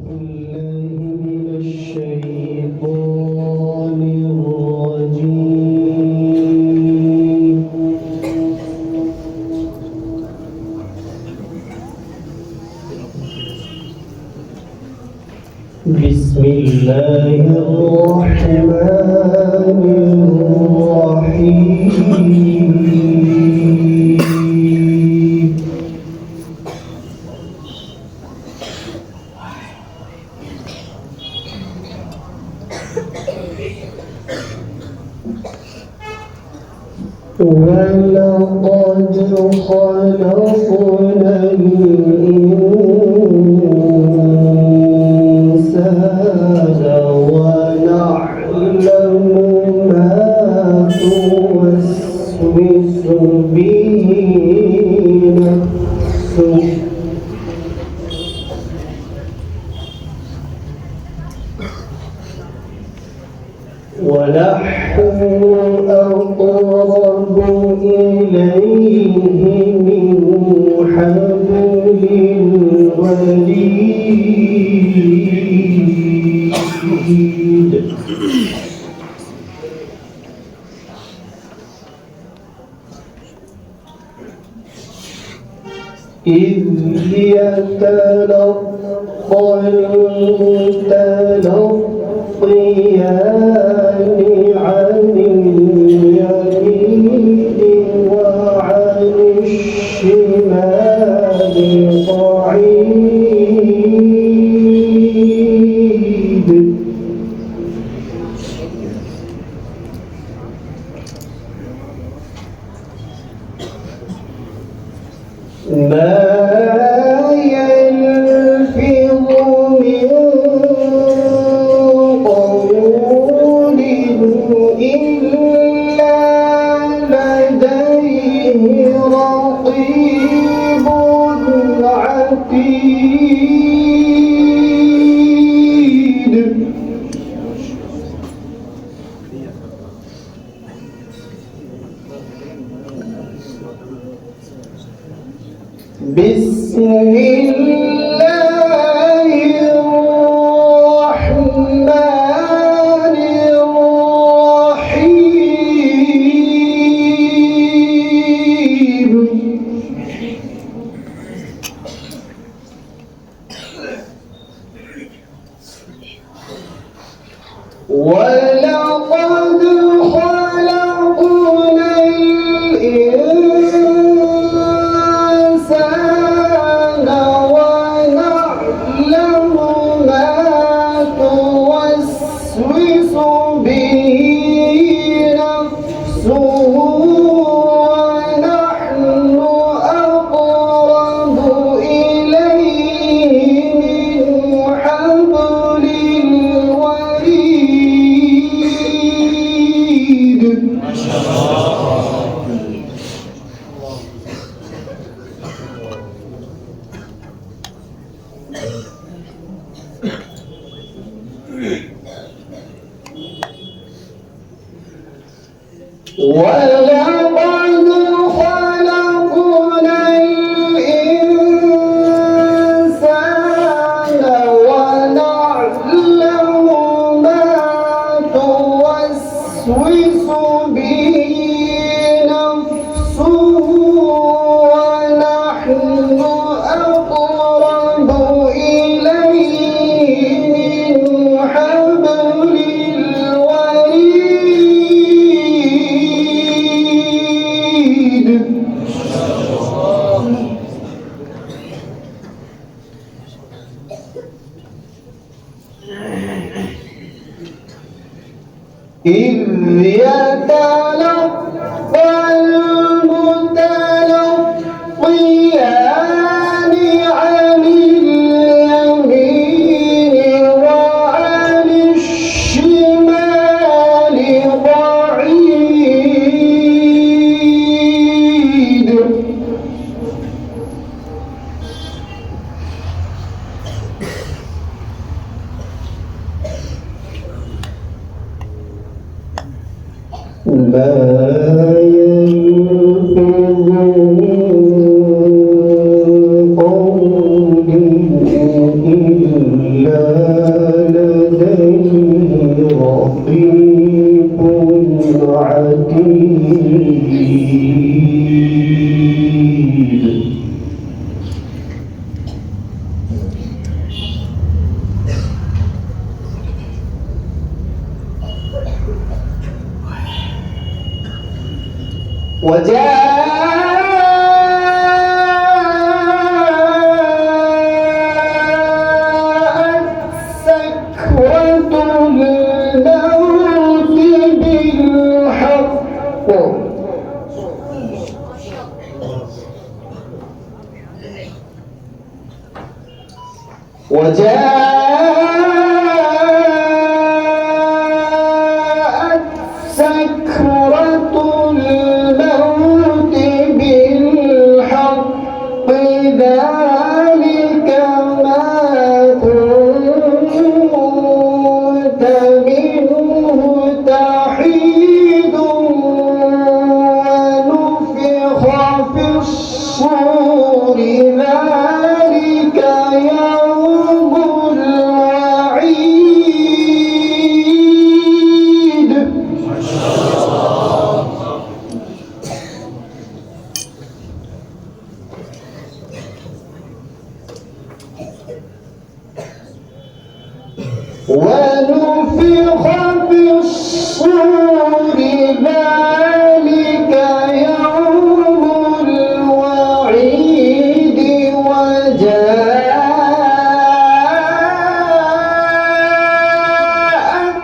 بالله من الشيطان الرجيم. بسم الله الرحمن الرحيم. ولقد خلقنا الإنسان ونعلم ما توسوس به نفسه ونحن أقرب إليه من حبل الوريد. إذ يتلقى المتلقيان عن اليمين وعن الشمال قعيد. ما يلفظ من قول إلا لديه رقيب عتيد. بسم الله الرحمن الرحيم. ولقد خلقنا الإنسان ونعلم ما توسوس به نفسه ونحن أقرب إليه من حبل الوريد. ما شاء الله. ولقد خلقنا الإنسان ونعلم ما توسوس به نفسه ونحن أقرب إليه من حبل الوريد. إذ يتلقى المتلقيان عن اليمين وعن الشمال قعيد. ما يلفظ من قول إلا سكرة الموت بالحق وجاءت سكرة الموت بالحق ذلك ما كنت منه تحيد ونفخ في الصور ذلك يوم الوعيد ونفخ في الصور ذلك يوم الوعيد وجاءت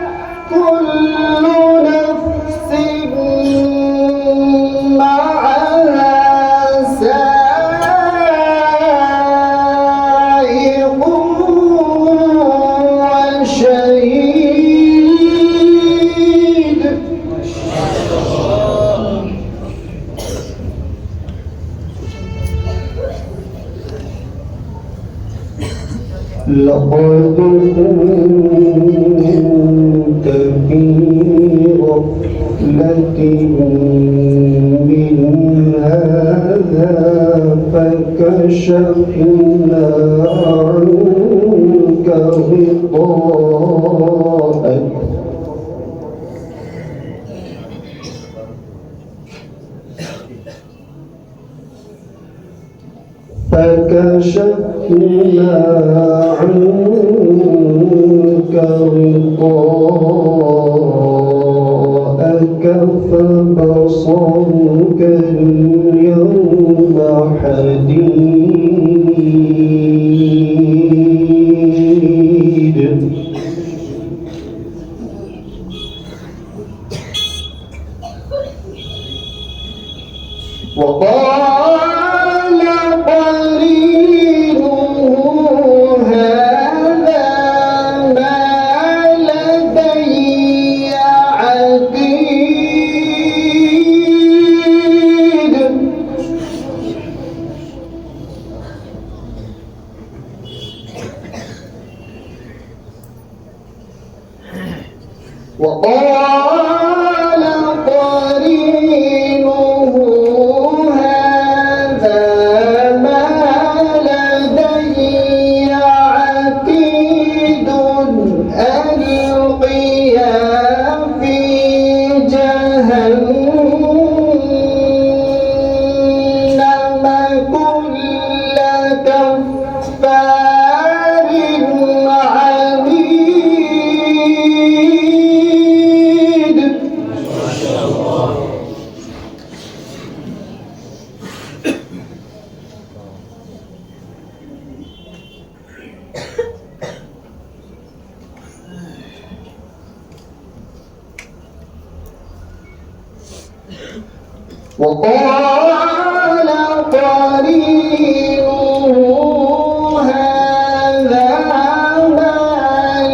كل نفس معها سائق وشهيد لقد كنت في غفلة من هذا فكشفنا عنك غطاءك فكشفنا عنك غطاءك فبصرك اليوم حديد وقال قرينه هذا ما لدي عتيد وقال قرينه هذا ما لدي عتيد ألقيا في جهنم كل كفار عنيد وقال قرينه هذا ما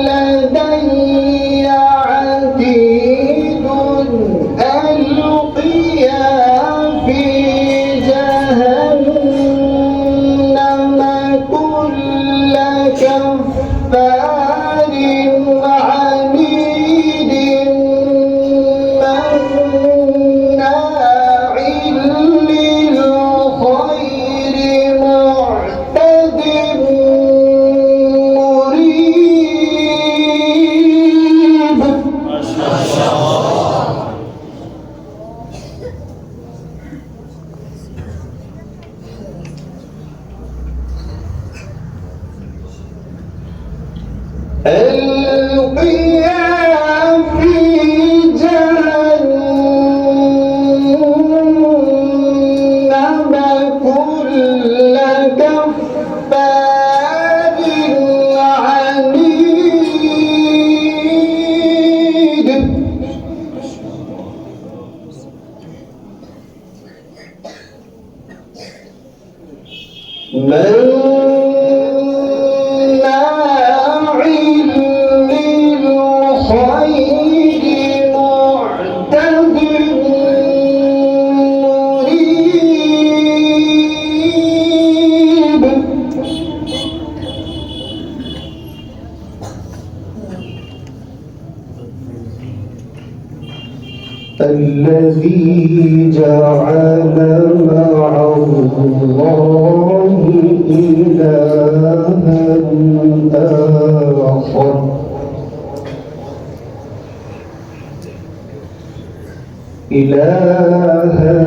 لدي عتيد ألقيا في جهنم كل كفار عنيد مناع للخير معتد مريب ألقيا في جهنم الذي جعل مع الله إلها آخر إلها